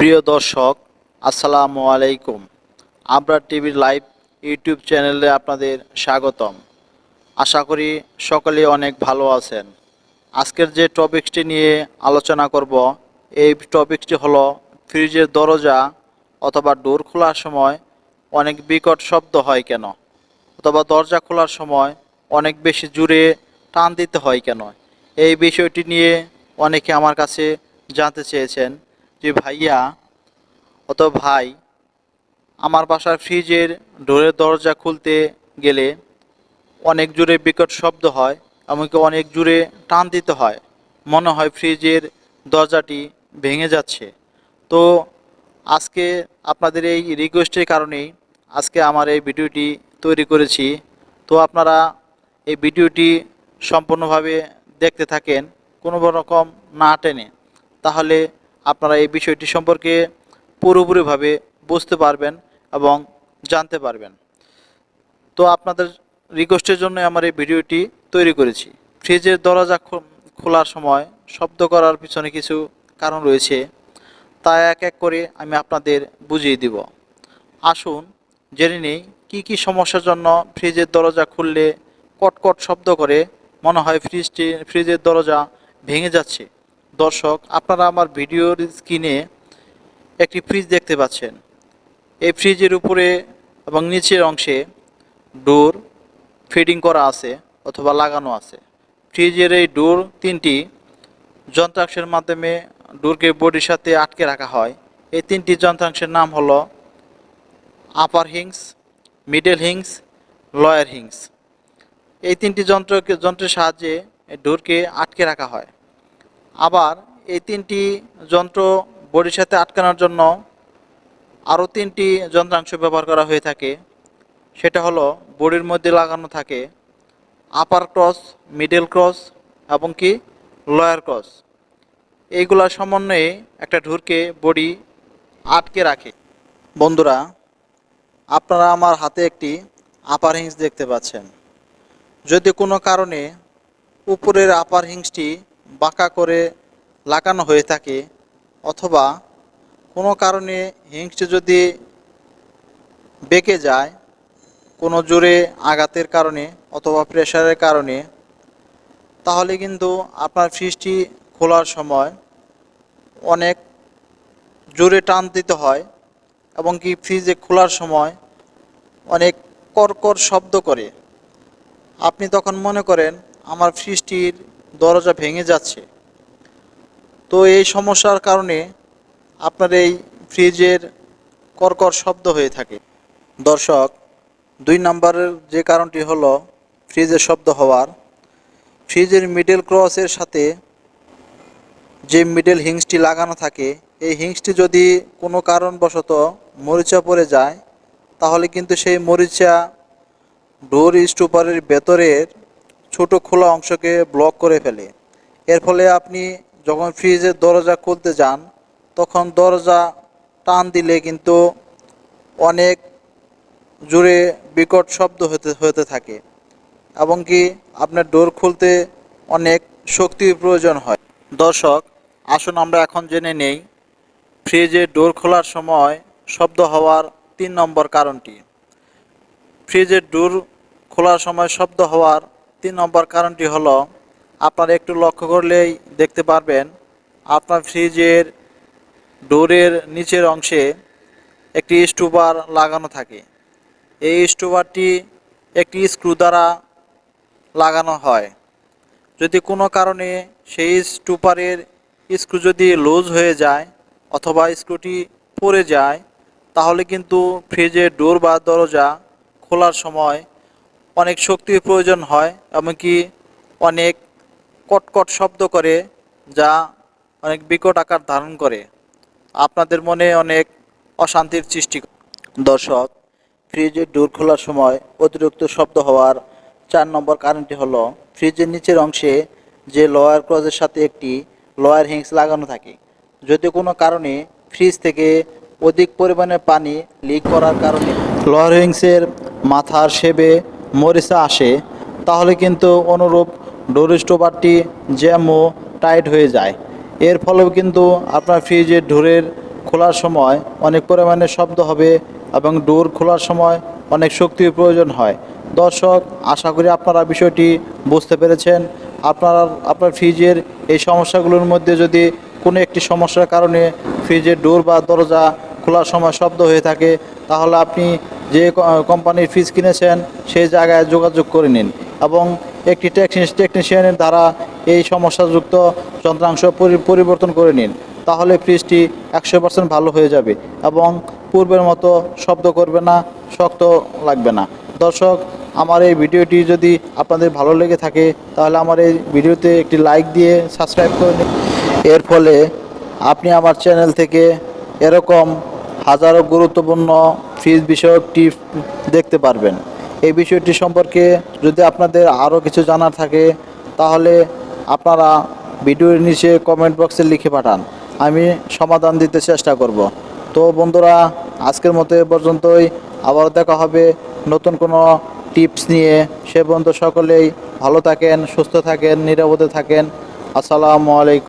প্রিয় দর্শক, আসসালামু আলাইকুম। আমরা টিভির লাইভ ইউটিউব চ্যানেলে আপনাদের স্বাগতম। আশা করি সকলে অনেক ভালো আছেন। আজকের যে টপিকটি নিয়ে আলোচনা করব, এই টপিকটি হলো ফ্রিজের দরজা অথবা ডোর খোলার সময় অনেক বিকট শব্দ হয় কেন, অথবা দরজা খোলার সময় অনেক বেশি জোরে টান দিতে হয় কেন। এই বিষয়টি নিয়ে অনেকে আমার কাছে জানতে চেয়েছেন যে ভাইয়া ভাই, আমার বাসার ফ্রিজের ডোরের দরজা খুলতে গেলে অনেক জোরে বিকট শব্দ হয়, এমনকি অনেক জোরে টান দিতে হয়, মনে হয় ফ্রিজের দরজাটি ভেঙে যাচ্ছে। তো আজকে আপনাদের এই রিকোয়েস্টের কারণেই আজকে আমার এই ভিডিওটি তৈরি করেছি। তো আপনারা এই ভিডিওটি সম্পূর্ণভাবে দেখতে থাকেন, কোনো রকম না টেনে, তাহলে আপনারা এই বিষয়টি সম্পর্কে পুরোপুরিভাবে বুঝতে পারবেন এবং জানতে পারবেন। তো আপনাদের রিকোয়েস্টের জন্য আমার এই ভিডিওটি তৈরি করেছি। ফ্রিজের দরজা খোলার সময় শব্দ করার পিছনে কিছু কারণ রয়েছে, তা এক এক করে আমি আপনাদের বুঝিয়ে দিব। আসুন জেনে নেই কী সমস্যার জন্য ফ্রিজের দরজা খুললে কটকট শব্দ করে, মনে হয় ফ্রিজের দরজা ভেঙে যাচ্ছে। দর্শক, আপনারা আমার ভিডিওর স্ক্রিনে একটি ফ্রিজ দেখতে পাচ্ছেন। এই ফ্রিজের উপরে এবং নিচের অংশে ডোর ফিটিং করা আছে অথবা লাগানো আছে। ফ্রিজের এই ডোর তিনটি যন্ত্রাংশের মাধ্যমে ডোরকে বডির সাথে আটকে রাখা হয়। এই তিনটি যন্ত্রাংশের নাম হলো আপার হিংস, মিডল হিংস, লয়ার হিংস। এই তিনটি যন্ত্রের সাহায্যে ডোরকে আটকে রাখা হয়। আবার এই তিনটি যন্ত্র বডির সাথে আটকানোর জন্য আরও তিনটি যন্ত্রাংশ ব্যবহার করা হয়ে থাকে। সেটা হলো বডির মধ্যে লাগানো থাকে আপার ক্রস, মিডল ক্রস এবং কি লয়ার ক্রস। এইগুলার সমন্বয়ে একটা ডোরকে বডি আটকে রাখে। বন্ধুরা, আপনারা আমার হাতে একটি আপার হিংস দেখতে পাচ্ছেন। যদি কোনো কারণে উপরের আপার হিংসটি বাঁকা করে লাগানো হয়ে থাকে, অথবা কোনো কারণে হিংসটি যদি বেঁকে যায় কোনো জোরে আঘাতের কারণে অথবা প্রেসারের কারণে, তাহলে কিন্তু আপনার ফ্রিজটি খোলার সময় অনেক জোরে টান দিতে হয় এবং কি ফ্রিজে খোলার সময় অনেক কড়কড় শব্দ করে। আপনি তখন মনে করেন আমার ফ্রিজটির দরজা ভেঙে যাচ্ছে। তো এই সমস্যার কারণে আপনার এই ফ্রিজের কড়কড় শব্দ হয়ে থাকে। দর্শক, 2 নম্বরের যে কারণটি হলো ফ্রিজের শব্দ হওয়ার, ফ্রিজের মিডল ক্রসের সাথে যে মিডল হিংসটি লাগানো থাকে, এই হিংসটি যদি কোনো কারণবশত মরিচা পড়ে যায়, তাহলে কিন্তু সেই মরিচা ডোর স্টপারের ভেতরের ছোট খোলা অংশকে ব্লক করে ফেলে। এর ফলে আপনি যখন ফ্রিজের দরজা খুলতে যান, তখন দরজা টান দিলে কিন্তু অনেক জোরে বিকট শব্দ হতে থাকে এবং কি আপনার ডোর খুলতে অনেক শক্তির প্রয়োজন হয়। দর্শক, আসুন আমরা এখন জেনে নেই ফ্রিজের ডোর খোলার সময় শব্দ হওয়ার 3 নম্বর কারণটি। ফ্রিজের ডোর খোলার সময় শব্দ হওয়ার 3 নম্বর কারণটি হলো, আপনারা একটু লক্ষ্য করলেই দেখতে পারবেন আপনার ফ্রিজের ডোরের নিচের অংশে একটি স্টপার লাগানো থাকে। এই স্টপারটি একটি স্ক্রু দ্বারা লাগানো হয়। যদি কোনো কারণে সেই স্টপারের স্ক্রু যদি লুজ হয়ে যায় অথবা স্ক্রুটি পড়ে যায়, তাহলে কিন্তু ফ্রিজের ডোর বা দরজা খোলার সময় অনেক শক্তির প্রয়োজন হয়, এমনকি অনেক কটকট শব্দ করে, যা অনেক বিকট আকার ধারণ করে, আপনাদের মনে অনেক অশান্তির সৃষ্টি করে। দর্শক, ফ্রিজের ডোর খোলার সময় অতিরিক্ত শব্দ হওয়ার 4 নম্বর কারণটি হলো, ফ্রিজের নিচের অংশে যে লয়ার ক্লজের সাথে একটি লয়ার হিংস লাগানো থাকে। যদি কোনো কারণে ফ্রিজ থেকে অধিক পরিমাণে পানি লিক করার কারণে লয়ার হিংসের মাথার শেপে মরিচা আসে, তাহলে কিন্তু অনুরূপ ডোর স্টপারটি জ্যাম ও টাইট হয়ে যায়। এর ফলেও কিন্তু আপনার ফ্রিজের ডোরের খোলা খোলার সময় অনেক পরিমাণে শব্দ হবে এবং ডোর খোলার সময় অনেক শক্তির প্রয়োজন হয়। দর্শক, আশা করি আপনারা বিষয়টি বুঝতে পেরেছেন। আপনার ফ্রিজের এই সমস্যাগুলোর মধ্যে যদি কোনো একটি সমস্যার কারণে ফ্রিজের ডোর বা দরজা খোলার সময় শব্দ হয়ে থাকে, তাহলে আপনি যে কোম্পানির ফ্রিজ কিনেছেন সেই জায়গায় যোগাযোগ করে নিন এবং একটি টেকনিশিয়ানের দ্বারা এই সমস্যাযুক্ত যন্ত্রাংশ পরিবর্তন করে নিন। তাহলে ফ্রিজটি 100% ভালো হয়ে যাবে এবং পূর্বের মতো শব্দ করবে না, শক্ত লাগবে না। দর্শক, আমার এই ভিডিওটি যদি আপনাদের ভালো লেগে থাকে তাহলে আমার এই ভিডিওতে একটি লাইক দিয়ে সাবস্ক্রাইব করে নিন। এর ফলে আপনি আমার চ্যানেল থেকে এরকম হাজারো গুরুত্বপূর্ণ ফ্রিজ বিষয়ক টিপস দেখতে পারবেন। এই বিষয়টি সম্পর্কে যদি আপনাদের আরও কিছু জানার থাকে তাহলে আপনারা ভিডিওর নিচে কমেন্ট বক্সে লিখে পাঠান, আমি সমাধান দিতে চেষ্টা করব। তো বন্ধুরা, আজকের মতো এ পর্যন্তই। আবার দেখা হবে নতুন কোনো টিপস নিয়ে। সে পর্যন্ত সকলেই ভালো থাকেন, সুস্থ থাকেন, নিরাপদে থাকেন। আসসালামু আলাইকুম।